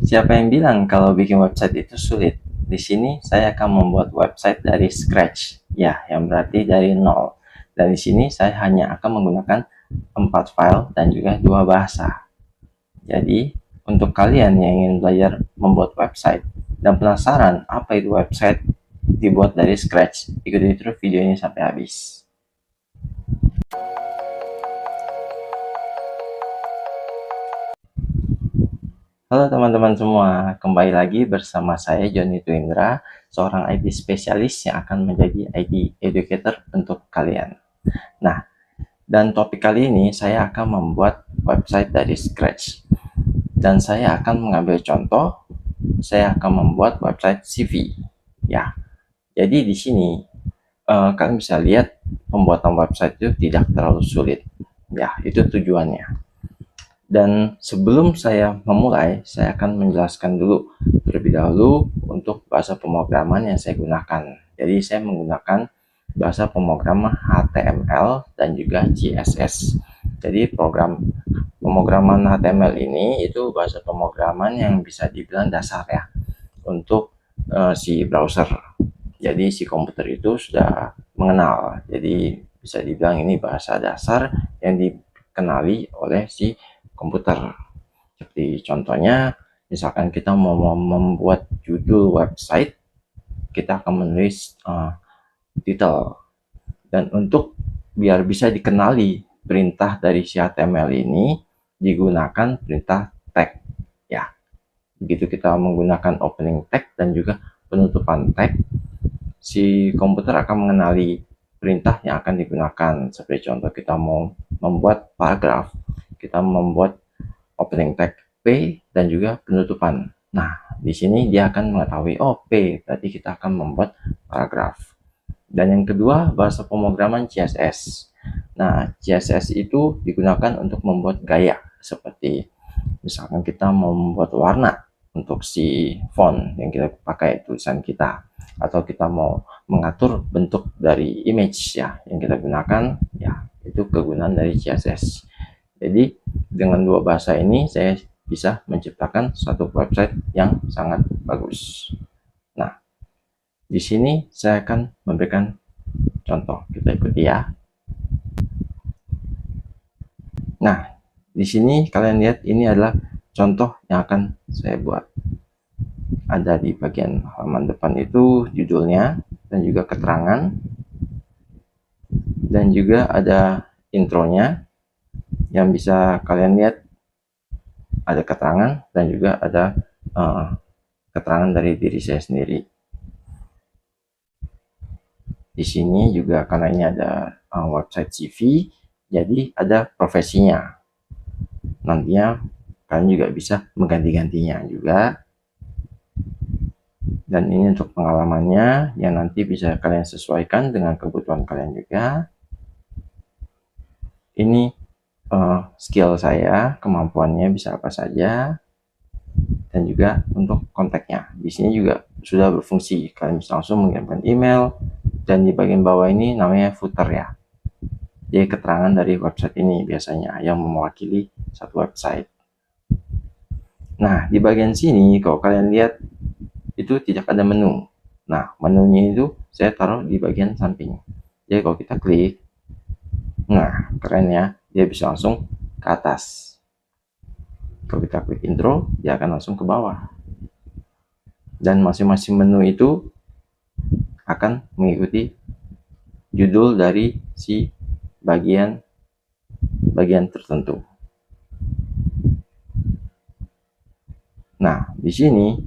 Siapa yang bilang kalau bikin website itu sulit? Di sini saya akan membuat website dari scratch, ya, yang berarti dari nol. Dan di sini saya hanya akan menggunakan 4 file dan juga 2 bahasa. Jadi, untuk kalian yang ingin belajar membuat website dan penasaran apa itu website dibuat dari scratch, ikuti terus video ini sampai habis. Halo teman-teman semua, kembali lagi bersama saya Joni Twindra, seorang IT spesialis yang akan menjadi IT educator untuk kalian. Nah, dan topik kali ini saya akan membuat website dari scratch. Dan saya akan mengambil contoh, saya akan membuat website CV. Ya, jadi di sini kalian bisa lihat pembuatan website itu tidak terlalu sulit. Ya, itu tujuannya. Dan sebelum saya memulai, saya akan menjelaskan dulu terlebih dahulu untuk bahasa pemrograman yang saya gunakan. Jadi saya menggunakan bahasa pemrograman HTML dan juga CSS. Jadi program pemrograman HTML ini itu bahasa pemrograman yang bisa dibilang dasar ya untuk si browser. Jadi si komputer itu sudah mengenal. Jadi bisa dibilang ini bahasa dasar yang dikenali oleh si komputer. Seperti contohnya, misalkan kita mau membuat judul website, kita akan menulis title. Dan untuk biar bisa dikenali perintah dari si HTML ini, digunakan perintah tag. Ya, begitu kita menggunakan opening tag dan juga penutupan tag, si komputer akan mengenali perintah yang akan digunakan. Seperti contoh kita mau membuat paragraf, kita membuat opening tag P dan juga penutupan. Nah, di sini dia akan mengetahui, oh P, berarti kita akan membuat paragraf. Dan yang kedua, bahasa pemrograman CSS. Nah, CSS itu digunakan untuk membuat gaya, seperti misalkan kita mau membuat warna untuk si font yang kita pakai tulisan kita, atau kita mau mengatur bentuk dari image ya yang kita gunakan, ya itu kegunaan dari CSS. Jadi dengan dua bahasa ini saya bisa menciptakan satu website yang sangat bagus. Nah, di sini saya akan memberikan contoh, kita ikuti ya. Nah, di sini kalian lihat ini adalah contoh yang akan saya buat. Ada di bagian halaman depan itu judulnya dan juga keterangan, dan juga ada intronya yang bisa kalian lihat, ada keterangan dan juga ada keterangan dari diri saya sendiri. Di sini juga karena ini ada website CV, jadi ada profesinya. Nantinya kalian juga bisa mengganti-gantinya juga. Dan ini untuk pengalamannya yang nanti bisa kalian sesuaikan dengan kebutuhan kalian juga. Ini skill saya, kemampuannya bisa apa saja, dan juga untuk kontaknya. Di sini juga sudah berfungsi, kalian bisa langsung mengirimkan email, dan di bagian bawah ini namanya footer ya. Jadi keterangan dari website ini biasanya yang mewakili satu website. Nah, di bagian sini kalau kalian lihat itu tidak ada menu. Nah, menunya itu saya taruh di bagian samping. Jadi kalau kita klik, nah keren ya, dia bisa langsung ke atas. Kalau kita klik intro, dia akan langsung ke bawah. Dan masing-masing menu itu akan mengikuti judul dari si bagian tertentu. Nah, di sini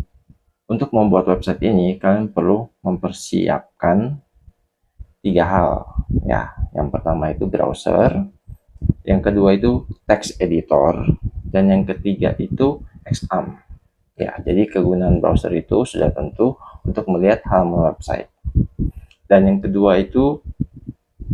untuk membuat website ini kalian perlu mempersiapkan 3 hal ya. Yang pertama itu browser, yang kedua itu text editor, dan yang ketiga itu XAMPP. Ya, jadi kegunaan browser itu sudah tentu untuk melihat halaman website. Dan yang kedua itu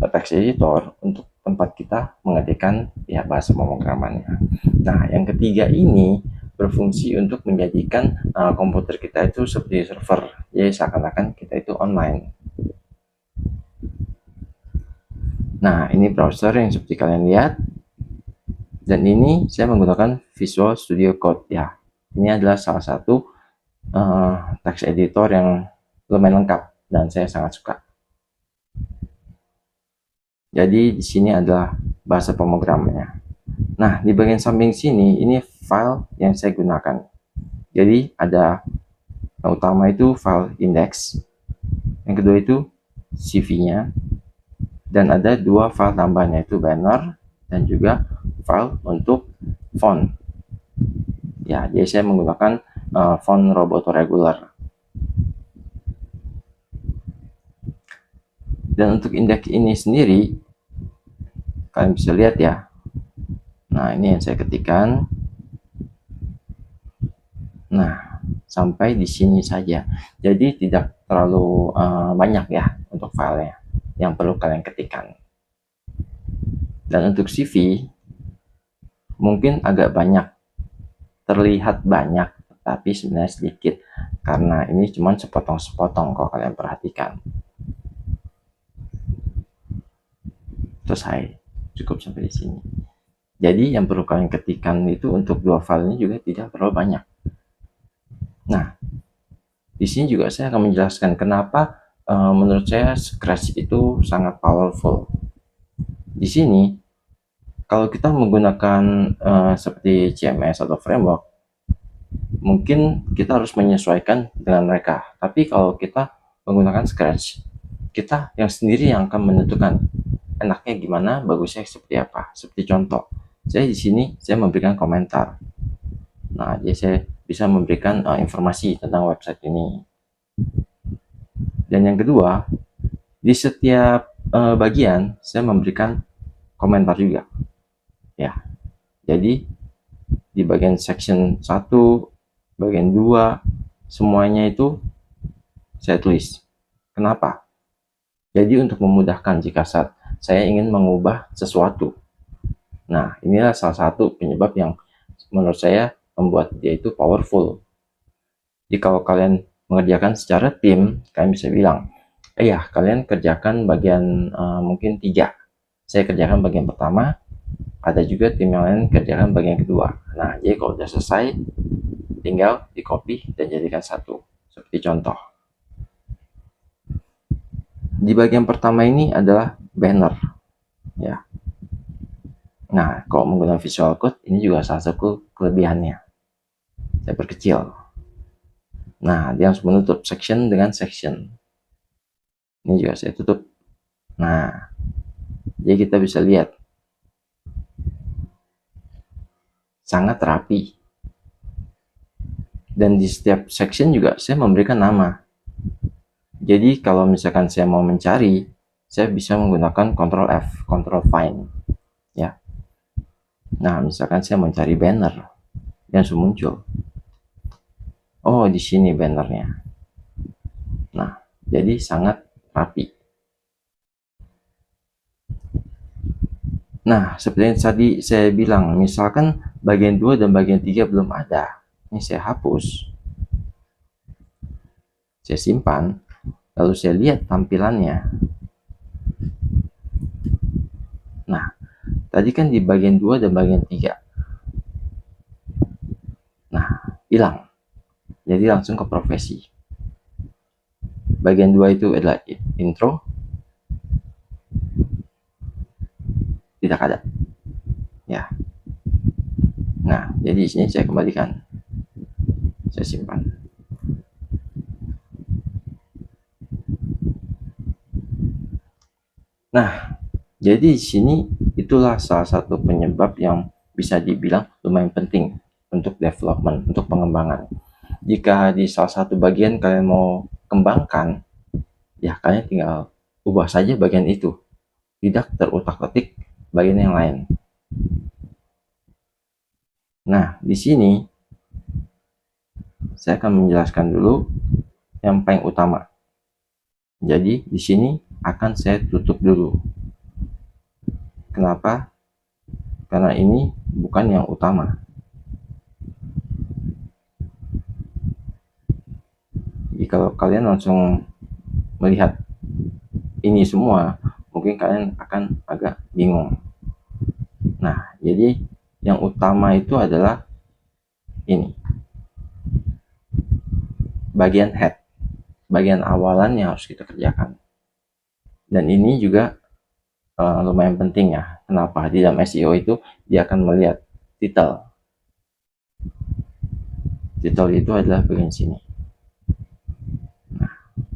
text editor untuk tempat kita mengetikkan ya bahasa pemrogramannya. Nah, yang ketiga ini berfungsi untuk menjadikan komputer kita itu seperti server. Jadi seakan-akan kita itu online. Nah, ini browser yang seperti kalian lihat. Dan ini saya menggunakan Visual Studio Code ya. ini adalah salah satu text editor yang lumayan lengkap dan saya sangat suka. Jadi di sini adalah bahasa pemrogramannya. Nah, di bagian samping sini ini file yang saya gunakan. Jadi ada yang utama itu file index, yang kedua itu CV-nya, dan ada dua file tambahan yaitu banner dan juga file untuk font. Ya, jadi saya menggunakan font Roboto regular. Dan untuk indeks ini sendiri, kalian bisa lihat ya. Nah, ini yang saya ketikkan. Nah, sampai di sini saja. Jadi tidak terlalu banyak ya untuk filenya yang perlu kalian ketikkan. Dan untuk CV, mungkin agak banyak, terlihat banyak, tapi sebenarnya sedikit. Karena ini cuma sepotong-sepotong kalau kalian perhatikan. Selesai, cukup sampai di sini. Jadi yang perlu kalian ketikkan itu untuk dua file ini juga tidak terlalu banyak. Nah, di sini juga saya akan menjelaskan kenapa menurut saya Scratch itu sangat powerful. Di sini, kalau kita menggunakan seperti CMS atau framework, mungkin kita harus menyesuaikan dengan mereka. Tapi kalau kita menggunakan Scratch, kita yang sendiri yang akan menentukan enaknya gimana, bagusnya seperti apa. Seperti contoh, saya di sini saya memberikan komentar. Nah, jadi saya bisa memberikan informasi tentang website ini. Dan yang kedua, di setiap bagian saya memberikan komentar juga. Ya. Jadi di bagian section 1, bagian 2, semuanya itu saya tulis. Kenapa? Jadi untuk memudahkan jika saat saya ingin mengubah sesuatu. Nah, inilah salah satu penyebab yang menurut saya membuat dia itu powerful. Jadi kalau kalian mengerjakan secara tim, kalian bisa bilang, ya kalian kerjakan bagian mungkin 3. Saya kerjakan bagian pertama, ada juga tim yang lain kerjakan bagian kedua. Nah, jadi kalau sudah selesai, tinggal di copy dan jadikan satu. Seperti contoh. Di bagian pertama ini adalah banner. Ya. Nah, kalau menggunakan Visual Code, ini juga salah satu kelebihannya. Saya perkecil. Nah, dia harus menutup section dengan section. Ini juga saya tutup. Nah, jadi kita bisa lihat. Sangat rapi. Dan di setiap section juga saya memberikan nama. Jadi kalau misalkan saya mau mencari, saya bisa menggunakan Ctrl F, Ctrl Find. Ya. Nah, misalkan saya mencari banner, yang langsung muncul. Oh, di sini bannernya. Nah, jadi sangat rapi. Nah, seperti yang tadi saya bilang, misalkan bagian 2 dan bagian 3 belum ada. Ini saya hapus. Saya simpan, lalu saya lihat tampilannya. Nah, tadi kan di bagian 2 dan bagian 3. Nah, hilang. Jadi langsung ke profesi. Bagian 2 itu adalah intro. Tidak ada. Ya. Nah, jadi di sini saya kembalikan. Saya simpan. Nah, jadi di sini itulah salah satu penyebab yang bisa dibilang lumayan penting untuk development, untuk pengembangan. Jika di salah satu bagian kalian mau kembangkan, ya kalian tinggal ubah saja bagian itu. Tidak terutak-atik bagian yang lain. Nah, di sini saya akan menjelaskan dulu yang paling utama. Jadi di sini akan saya tutup dulu. Kenapa? Karena ini bukan yang utama. Jadi kalau kalian langsung melihat ini semua, mungkin kalian akan agak bingung. Nah, jadi yang utama itu adalah ini. bagian head, bagian awalan yang harus kita kerjakan. Dan ini juga lumayan penting ya. Kenapa? Di dalam SEO itu dia akan melihat title. Title itu adalah bagian sini. Nah,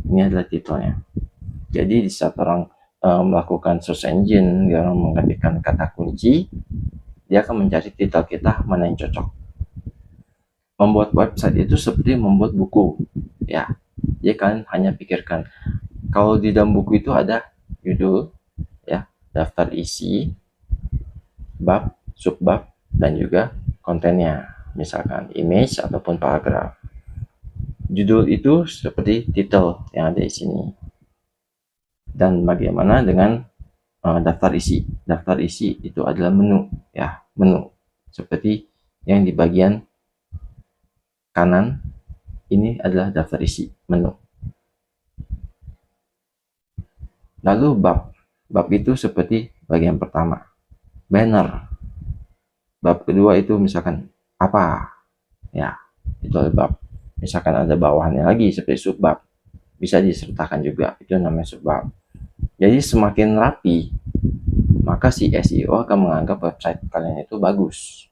ini adalah titelnya. Jadi di saat orang melakukan search engine, dia mengetikkan kata kunci, dia akan mencari titel kita mana yang cocok. Membuat website itu seperti membuat buku, ya. Jadi kalian hanya pikirkan, kalau di dalam buku itu ada judul, ya, daftar isi, bab, subbab, dan juga kontennya, misalkan image ataupun paragraf. Judul itu seperti titel yang ada di sini. Dan bagaimana dengan daftar isi? Daftar isi itu adalah menu, ya, menu seperti yang di bagian kanan ini adalah daftar isi, menu. Lalu bab itu seperti bagian pertama, banner. Bab kedua itu misalkan apa, ya, itu adalah bab. Misalkan ada bawahannya lagi seperti subbab, bisa disertakan juga, itu namanya subbab. Jadi semakin rapi, maka si SEO akan menganggap website kalian itu bagus.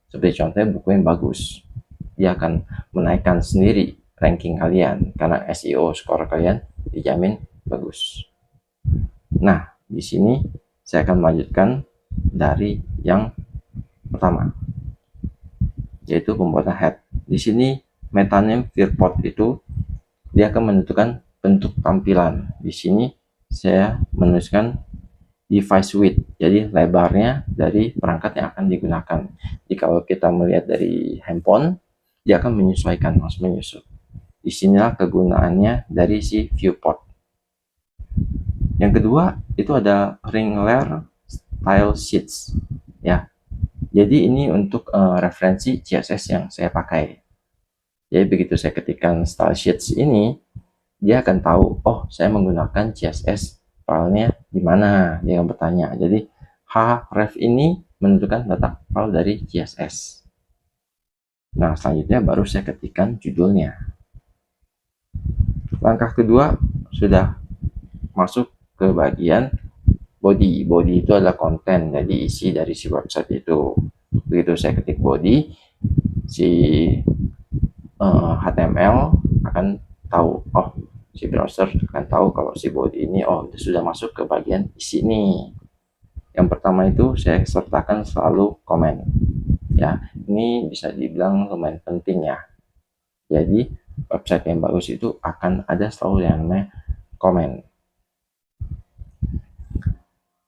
Seperti contohnya buku yang bagus, dia akan menaikkan sendiri ranking kalian karena SEO skor kalian dijamin bagus. Nah, di sini saya akan melanjutkan dari yang pertama, yaitu pembuatan head. Di sini metaname viewport itu dia akan menentukan bentuk tampilan. Di sini saya menuliskan device width, jadi lebarnya dari perangkat yang akan digunakan. Jadi kalau kita melihat dari handphone, dia akan menyesuaikan, harus menyusun. Disinilah kegunaannya dari si viewport. Yang kedua itu ada Ringler Style Sheets, ya. Jadi ini untuk referensi CSS yang saya pakai. Jadi begitu saya ketikkan Style Sheets ini, dia akan tahu, oh saya menggunakan CSS filenya di mana, dia akan bertanya. Jadi href ini menentukan data file dari CSS. Nah, selanjutnya baru saya ketikkan judulnya. Langkah kedua sudah masuk ke bagian body. Body itu adalah konten, jadi isi dari si website itu. Begitu saya ketik body, si HTML akan tahu, oh si browser akan tahu kalau si body ini, oh sudah masuk ke bagian isi nih. Yang pertama itu saya sertakan selalu komen, ya. Ini bisa dibilang lumayan penting ya. Jadi website yang bagus itu akan ada selalu yang namanya komen.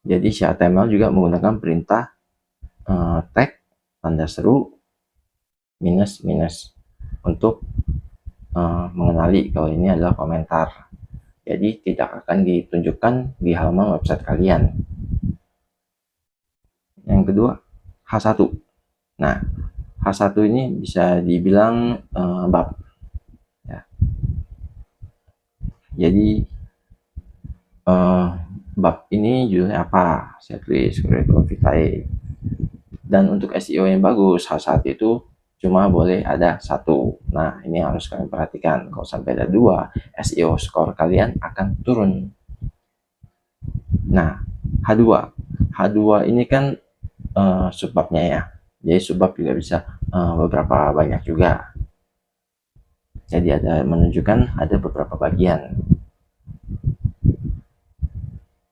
Jadi si HTML juga menggunakan perintah tag tanda seru minus untuk mengenali kalau ini adalah komentar. Jadi tidak akan ditunjukkan di halaman website kalian. Yang kedua, H1. Nah, H1 ini bisa dibilang bab, ya. Jadi bab ini judulnya apa? Saya tulis curriculum vitae. Dan untuk SEO yang bagus, H1 itu cuma boleh ada satu. Nah, ini harus kalian perhatikan. Kalau sampai ada dua, SEO skor kalian akan turun. Nah, H2. H2 ini kan subbabnya ya. Jadi subbab juga bisa beberapa banyak juga. Jadi ada menunjukkan ada beberapa bagian.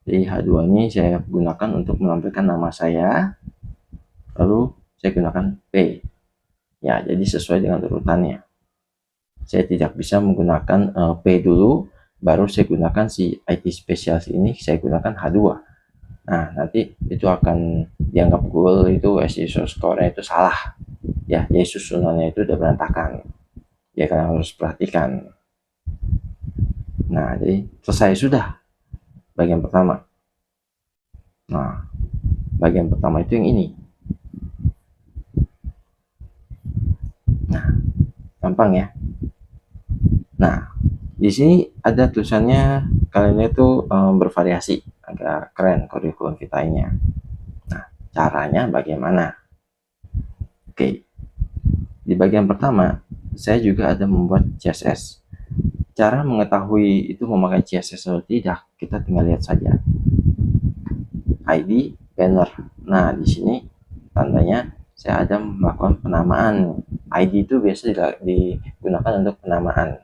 Jadi H2 ini saya gunakan untuk menampilkan nama saya, lalu saya gunakan P. Ya, jadi sesuai dengan urutannya. Saya tidak bisa menggunakan P dulu, baru saya gunakan si IT spesialis ini, saya gunakan H2. Nah, nanti itu akan dianggap Google itu SEO score-nya itu salah. Ya, jadi susunannya itu udah berantakan. Ya, kalian harus perhatikan. Nah, jadi selesai sudah bagian pertama. Nah, bagian pertama itu yang ini. Nah, gampang ya. Nah, di sini ada tulisannya kalian itu bervariasi, agak keren curriculum vitae-nya. Nah, caranya bagaimana? Oke, di bagian pertama saya juga ada membuat CSS. Cara mengetahui itu memakai CSS atau tidak, kita tinggal lihat saja. ID banner. Nah, di sini tandanya saya ada melakukan penamaan. ID itu biasa digunakan untuk penamaan.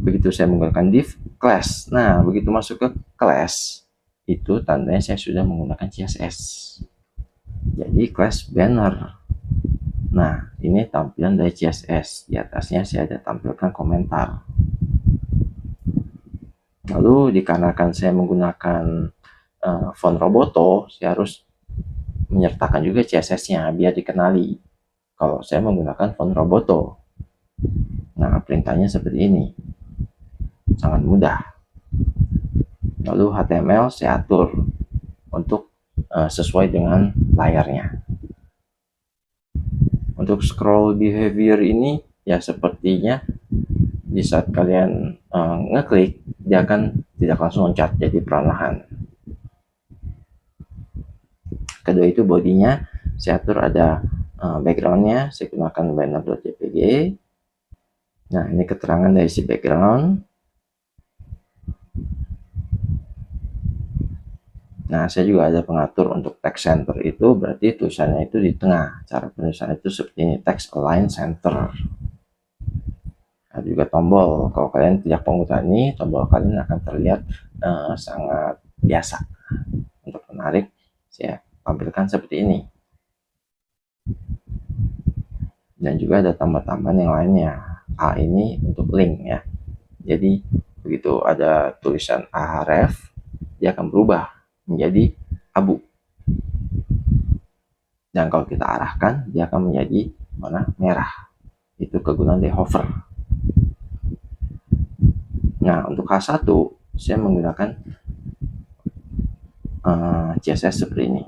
Begitu saya menggunakan div class. Nah, begitu masuk ke class, itu tandanya saya sudah menggunakan CSS. Jadi class banner. Nah, ini tampilan dari CSS. Di atasnya saya ada tampilkan komentar. Lalu dikarenakan saya menggunakan font Roboto, saya harus menyertakan juga CSS-nya biar dikenali kalau saya menggunakan font Roboto. Nah, perintahnya seperti ini. Sangat mudah. Lalu HTML saya atur untuk sesuai dengan layarnya. Untuk scroll behavior ini ya sepertinya di saat kalian ngeklik, dia akan tidak langsung loncat, jadi perlahan. Kedua itu bodinya saya atur ada backgroundnya, saya gunakan banner.jpg. Nah, ini keterangan dari si background. Nah, saya juga ada pengatur untuk text center, itu berarti tulisannya itu di tengah. Cara penulisan itu seperti ini, text align center. Ada juga tombol. Kalau kalian tidak penggunaan ini, tombol kalian akan terlihat sangat biasa. Untuk menarik, saya tampilkan seperti ini. Dan juga ada tambah-tambahan yang lainnya. A ini untuk link ya. Jadi begitu ada tulisan ahref, dia akan berubah menjadi abu. Dan kalau kita arahkan, dia akan menjadi warna merah. Itu kegunaan dari hover. Nah, untuk H1 saya menggunakan CSS seperti ini.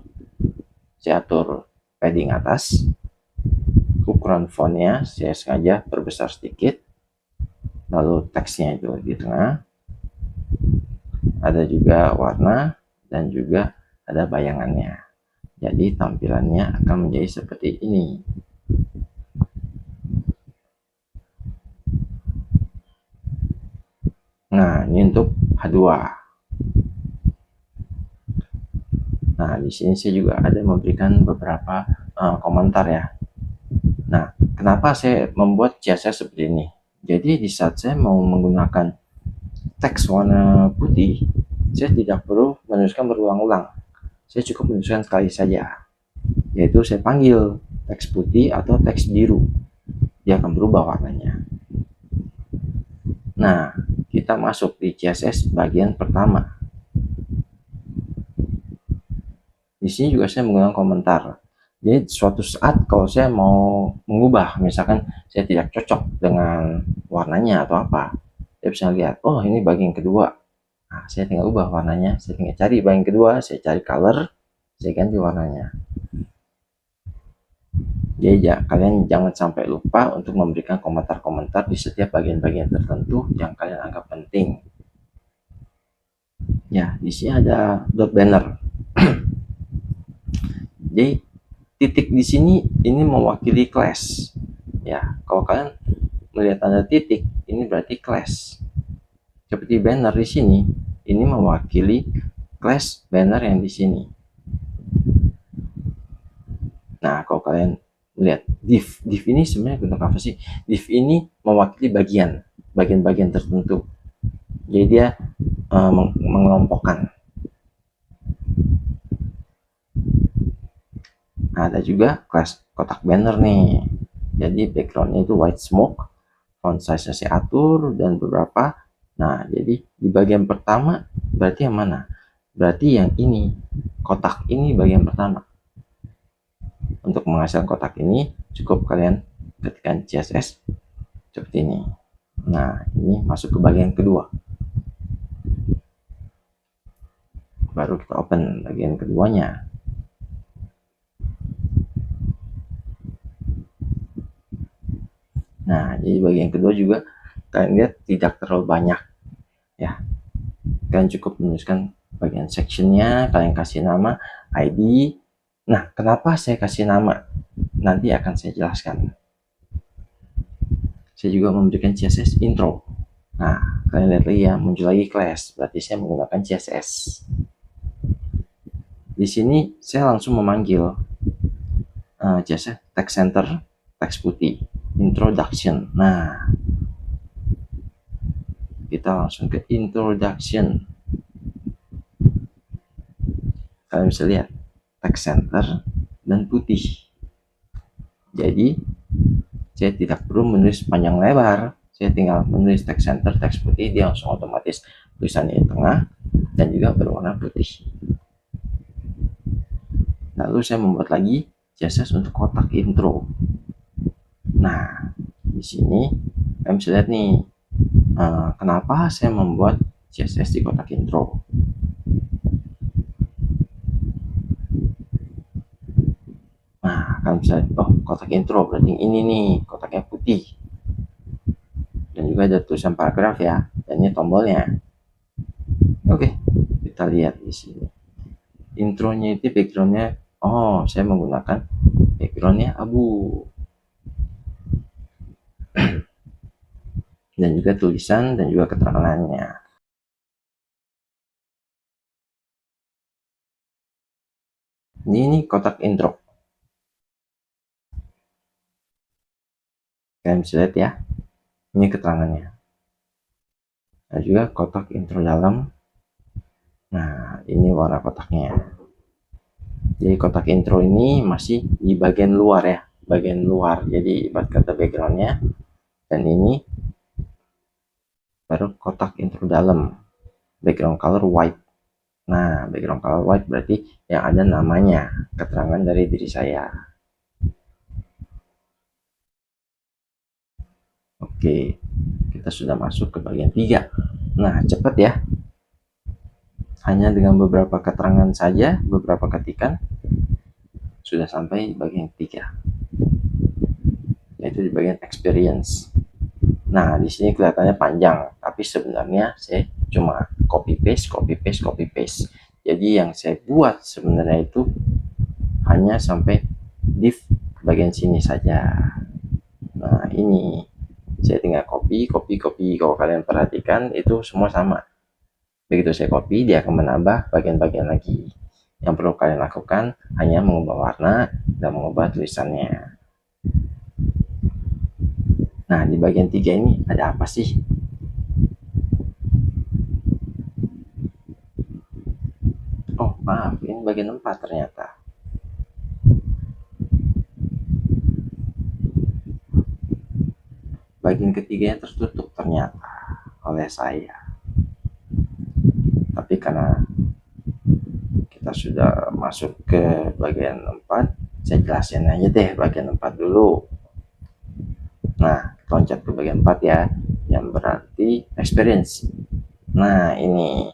Saya atur padding atas, ukuran fontnya saya sengaja perbesar sedikit, lalu teksnya itu di tengah, ada juga warna dan juga ada bayangannya. Jadi tampilannya akan menjadi seperti ini. Nah, ini untuk H2. Nah, di sini saya juga ada memberikan beberapa komentar ya. Nah, kenapa saya membuat CSS seperti ini? Jadi di saat saya mau menggunakan teks warna putih, saya tidak perlu menuliskan berulang-ulang. Saya cukup menuliskan sekali saja, yaitu saya panggil teks putih atau teks biru. Dia akan berubah warnanya. Nah, kita masuk di CSS bagian pertama. Di sini juga saya menggunakan komentar. Jadi suatu saat kalau saya mau mengubah, misalkan saya tidak cocok dengan warnanya atau apa, saya bisa lihat, oh ini bagian kedua. Nah, saya tinggal ubah warnanya, saya tinggal cari bagian kedua, saya cari color, saya ganti warnanya. Jadi ya, kalian jangan sampai lupa untuk memberikan komentar-komentar di setiap bagian-bagian tertentu yang kalian anggap penting. Ya, di sini ada dot banner. Jadi titik di sini ini mewakili class. Ya, kalau kalian melihat tanda titik, ini berarti class. Seperti banner di sini, ini mewakili class banner yang di sini. Nah, kalau kalian lihat div ini sebenarnya guna apa sih? Div ini mewakili bagian-bagian tertentu. Jadi dia mengelompokkan. Nah, ada juga kelas kotak banner nih. Jadi backgroundnya itu white smoke, font size saya atur dan beberapa. Nah, jadi di bagian pertama berarti yang mana? Berarti yang ini, kotak ini bagian pertama. Untuk menghasilkan kotak ini cukup kalian ketikkan CSS seperti ini. Nah, ini masuk ke bagian kedua. Baru kita open bagian keduanya. Nah, jadi bagian kedua juga kalian lihat tidak terlalu banyak ya. Kalian cukup menuliskan bagian sectionnya, kalian kasih nama, ID. Nah, kenapa saya kasih nama? Nanti akan saya jelaskan. Saya juga memberikan CSS intro. Nah, kalian lihat lagi ya, muncul lagi class, berarti saya menggunakan CSS. Di sini saya langsung memanggil CSS text center, teks putih, introduction. Nah, kita langsung ke introduction. Kalian bisa lihat text center dan putih. Jadi saya tidak perlu menulis panjang lebar, saya tinggal menulis text center, teks putih, dia langsung otomatis tulisannya di tengah dan juga berwarna putih. Lalu saya membuat lagi CSS untuk kotak intro. Nah, di sini kalian bisa lihat nih, kenapa saya membuat CSS di kotak intro. Nah, kalian bisa lihat, oh, kotak intro berarti ini nih, kotaknya putih. Dan juga ada tulisan paragraf ya, dan ini tombolnya. Oke, kita lihat di sini. Intronya itu backgroundnya, oh, saya menggunakan backgroundnya abu. Dan juga tulisan dan juga keterangannya. Ini kotak intro. Kalian bisa lihat ya, ini keterangannya. Dan juga kotak intro dalam. Nah, ini warna kotaknya. Jadi kotak intro ini masih di bagian luar ya, bagian luar. Jadi ibarat kata backgroundnya. Dan ini baru kotak intro dalam, background color white. Nah, background color white berarti yang ada namanya, keterangan dari diri saya. Oke, kita sudah masuk ke bagian 3. Nah, cepat ya. Hanya dengan beberapa keterangan saja, beberapa ketikan, sudah sampai di bagian 3. Yaitu di bagian experience. Nah, di sini kelihatannya panjang, tapi sebenarnya saya cuma copy paste, copy paste, copy paste. Jadi yang saya buat sebenarnya itu hanya sampai div bagian sini saja. Nah, ini saya tinggal copy, copy, copy. Kalau kalian perhatikan itu semua sama. Begitu saya copy, dia akan menambah bagian-bagian lagi. Yang perlu kalian lakukan hanya mengubah warna dan mengubah tulisannya. Nah, di bagian 3 ini ada apa sih? Oh, maaf, ini bagian 4 ternyata. Bagian ketiganya tertutup ternyata oleh saya. Tapi karena kita sudah masuk ke bagian 4, saya jelasin aja deh bagian 4 dulu. Nah, loncat ke bagian 4 ya, yang berarti experience. Nah, ini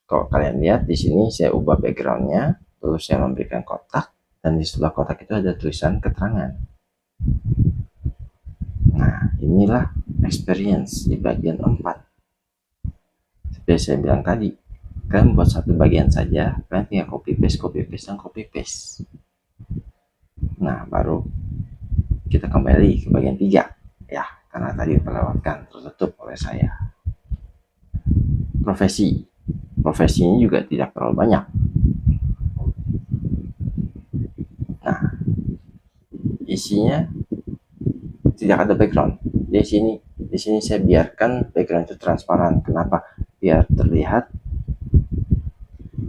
kalau kalian lihat di sini saya ubah backgroundnya, terus saya memberikan kotak, dan di sebelah kotak itu ada tulisan keterangan. Nah, inilah experience di bagian 4. Seperti saya bilang tadi, kalian buat satu bagian saja, kalian tinggal copy paste, copy paste, dan copy paste. Nah, baru kita kembali ke bagian 3 ya, karena tadi terlewatkan, tertutup oleh saya. Profesi ini juga tidak terlalu banyak. Nah, isinya tidak ada background. Di sini saya biarkan background itu transparan. Kenapa? Biar terlihat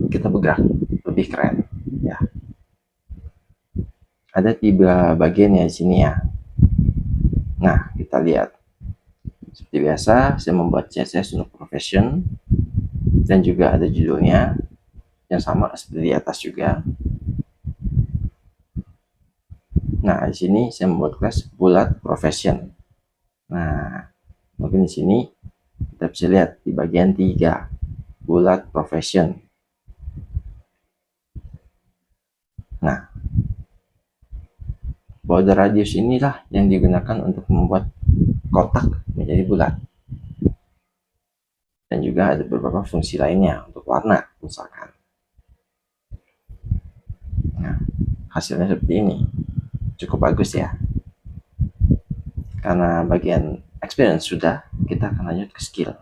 kita bergerak lebih keren ya. Ada 3 bagian ya di sini ya. Nah, kita lihat. Seperti biasa, saya membuat CSS untuk profession dan juga ada judulnya yang sama seperti di atas juga. Nah, di sini saya membuat kelas bulat profession. Nah, mungkin di sini kita bisa lihat di bagian 3, bulat profession. Nah, border radius inilah yang digunakan untuk membuat kotak menjadi bulat. Dan juga ada beberapa fungsi lainnya untuk warna, misalkan. Nah, hasilnya seperti ini. Cukup bagus ya. Karena bagian experience sudah, kita akan lanjut ke skill.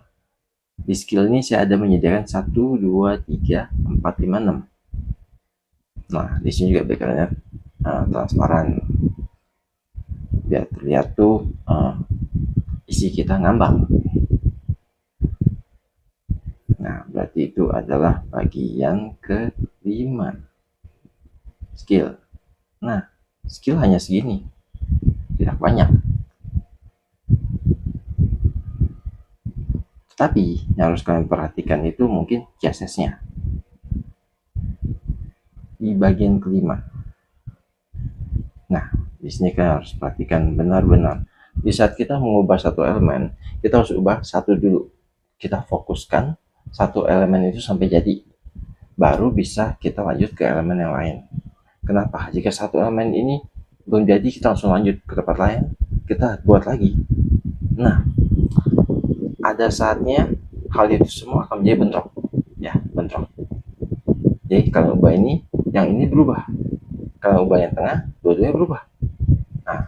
Di skill ini saya ada menyediakan 1, 2, 3, 4, 5, 6. Nah, di sini juga backgroundnya transparan biar terlihat tuh isi kita ngambang. Nah, berarti itu adalah bagian kelima, skill. Nah, skill hanya segini, tidak banyak. Tetapi yang harus kalian perhatikan itu mungkin CSS-nya di bagian kelima. Nah, di sini kalian harus perhatikan benar-benar. Di saat kita mengubah satu elemen, kita harus ubah satu dulu. Kita fokuskan satu elemen itu sampai jadi. Baru bisa kita lanjut ke elemen yang lain. Kenapa? Jika satu elemen ini belum jadi, kita langsung lanjut ke tempat lain, kita buat lagi. Nah, ada saatnya hal itu semua akan menjadi bentrok. Ya, bentrok. Jadi kalau ubah ini, yang ini berubah. Kalau ubah yang tengah, dua-duanya berubah. Nah,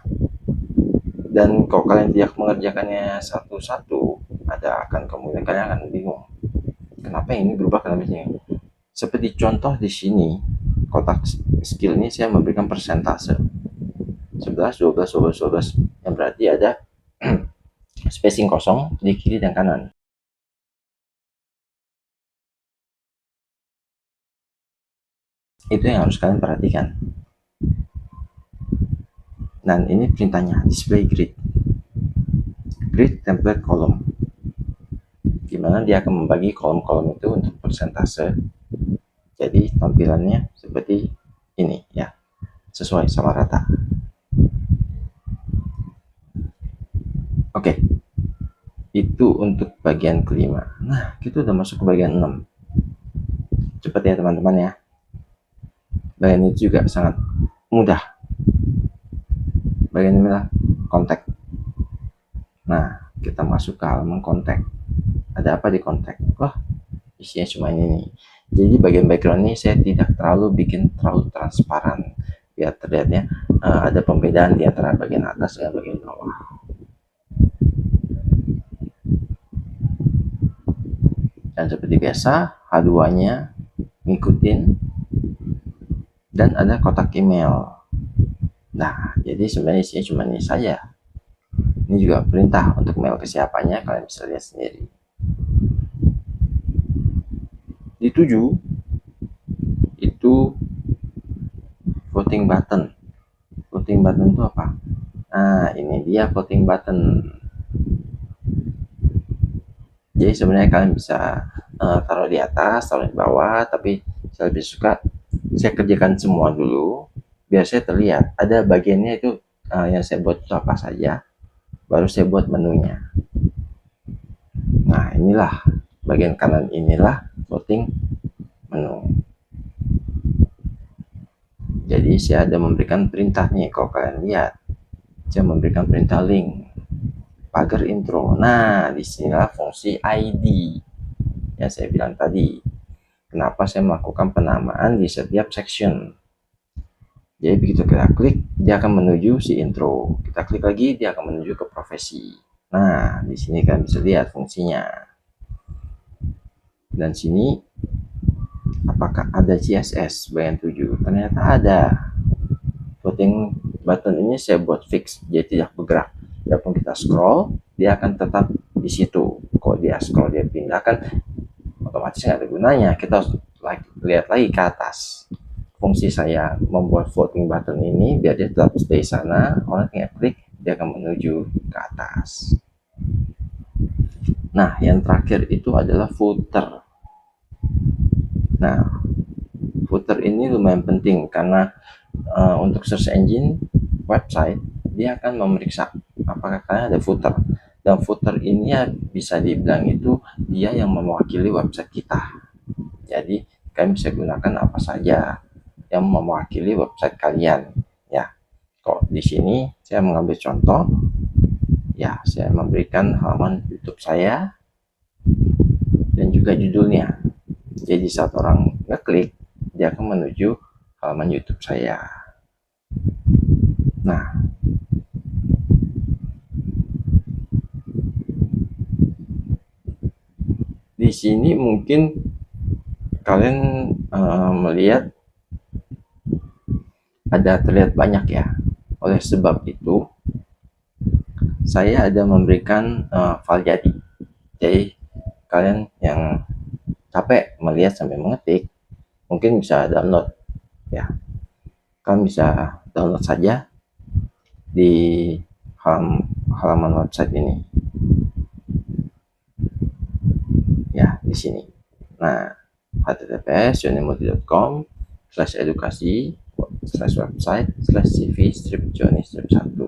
dan kalau kalian tidak mengerjakannya satu-satu, ada akan kemudian kalian akan bingung. Kenapa yang ini berubah, kenapa ini? Seperti contoh di sini, kotak skill ini saya memberikan persentase 11, 12, 12, 12, yang berarti ada spacing kosong di kiri dan kanan. Itu yang harus kalian perhatikan. Dan ini perintahnya, display grid template column, dimana dia akan membagi kolom-kolom itu untuk persentase. Jadi tampilannya seperti ini ya, sesuai sama rata. Oke, itu untuk bagian kelima. Nah, kita udah masuk ke bagian 6. Cepat ya teman-teman ya. Bagian itu juga sangat mudah. Bagian ini adalah kontak. Nah, kita masuk ke halaman kontak. Ada apa di kontak? Wah, isinya cuma ini nih. Jadi bagian background ini saya tidak terlalu bikin terlalu transparan, biar terlihatnya ada pembedaan di antara bagian atas dan bagian bawah. Dan seperti biasa, H2-nya ngikutin, dan ada kotak email. Nah, jadi sebenarnya isinya cuma ini saja. Ini juga perintah untuk mail ke siapanya, kalian bisa lihat sendiri. Di 7 itu voting button. Voting button itu apa? Nah, ini dia voting button. Jadi sebenarnya kalian bisa taruh di atas, taruh di bawah, tapi saya lebih suka saya kerjakan semua dulu biar saya terlihat ada bagiannya itu yang saya buat itu apa saja, baru saya buat menunya. Nah, inilah bagian kanan, inilah voting menu. Jadi saya ada memberikan perintah nih, kalau kalian lihat saya memberikan perintah link, pagar intro. Nah, disinilah fungsi ID yang saya bilang tadi. Kenapa saya melakukan penamaan di setiap section. Jadi begitu kita klik, dia akan menuju si intro. Kita klik lagi, dia akan menuju ke profesi. Nah, di sini kalian bisa lihat fungsinya. Dan sini, apakah ada CSS bagian 7? Ternyata ada. Voting button ini saya buat fix, jadi tidak bergerak. Walaupun kita scroll, dia akan tetap di situ. Kalau dia scroll, dia pindahkan, otomatis nggak ada gunanya. Kita harus lihat lagi ke atas. Fungsi saya membuat voting button ini biar dia tetap stay sana, orang tinggal klik, dia akan menuju ke atas. Nah, yang terakhir itu adalah footer. Nah, footer ini lumayan penting karena untuk search engine website, dia akan memeriksa apakah kalian ada footer. Dan footer ini ya bisa dibilang itu dia yang mewakili website kita. Jadi kalian bisa gunakan apa saja yang mewakili website kalian ya. Kok di sini saya mengambil contoh ya, saya memberikan halaman YouTube saya dan juga judulnya. Jadi saat orang ngeklik, dia akan menuju halaman YouTube saya. Nah, di sini mungkin kalian melihat ada terlihat banyak ya. Oleh sebab itu, saya ada memberikan file jadi. Jadi kalian yang capek melihat sampai mengetik, mungkin bisa download ya. Kalian bisa download saja di halaman website ini ya, di sini. Nah, https://edukasi/website/cv/joni-1.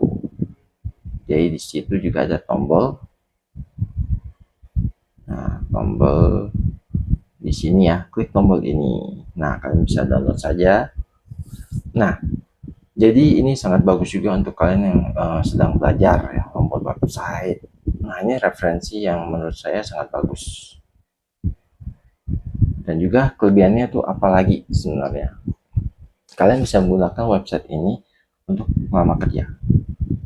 Jadi di situ juga ada tombol. Nah, tombol di sini ya, klik tombol ini. Nah, kalian bisa download saja. Nah, jadi ini sangat bagus juga untuk kalian yang sedang belajar ya, membuat website. Nah, ini referensi yang menurut saya sangat bagus. Dan juga kelebihannya tuh apalagi sebenarnya. Kalian bisa menggunakan website ini untuk melamar kerja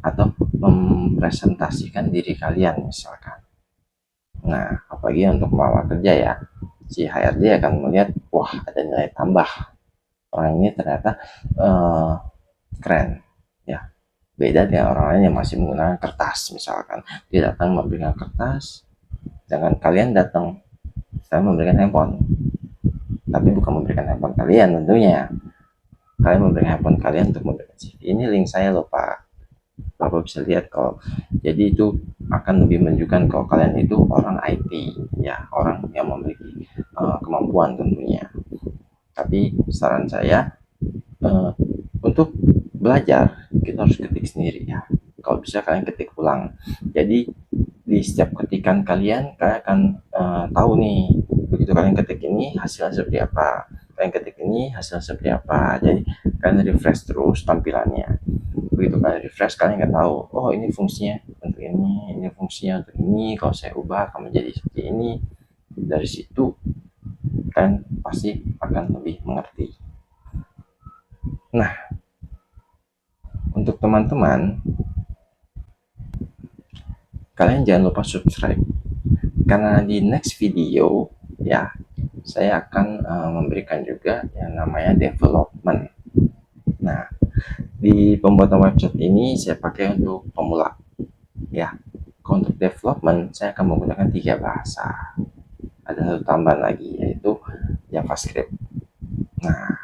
atau mempresentasikan diri kalian misalkan. Nah, apalagi untuk melamar kerja ya, si HRD akan melihat, wah ada nilai tambah. Orang ini ternyata keren ya, beda dengan orang lain yang masih menggunakan kertas misalkan. Dia datang memberikan kertas, jangan kalian datang saya memberikan handphone, tapi bukan memberikan handphone kalian tentunya. Kalian memberikan handphone kalian untuk memberikan CV. Ini link saya loh Pak, Bapak bisa lihat kalau jadi itu akan lebih menunjukkan kalau kalian itu orang IT ya, orang yang memiliki kemampuan tentunya. Tapi saran saya untuk belajar kita harus ketik sendiri ya. Kalau bisa kalian ketik ulang. Jadi di setiap ketikan kalian akan tahu nih, begitu kalian ketik ini hasilnya seperti apa, kalian ketik ini hasilnya seperti apa. Jadi kalian refresh terus tampilannya. Begitu kalian refresh, kalian nggak tahu, oh ini fungsinya untuk ini fungsinya untuk ini. Kalau saya ubah akan menjadi seperti ini. Dari situ kalian pasti akan lebih mengerti. Nah, untuk teman-teman, kalian jangan lupa subscribe, karena di next video ya saya akan memberikan juga yang namanya development. Nah, di pembuatan website ini saya pakai untuk pemula ya. Untuk development saya akan menggunakan 3 bahasa. Ada satu tambahan lagi yaitu JavaScript. Nah,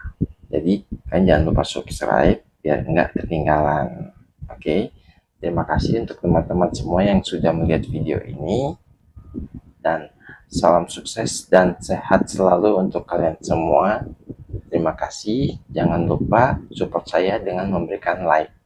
jadi kalian jangan lupa subscribe biar nggak ketinggalan. Oke, terima kasih untuk teman-teman semua yang sudah melihat video ini, dan salam sukses dan sehat selalu untuk kalian semua. Terima kasih. Jangan lupa support saya dengan memberikan like.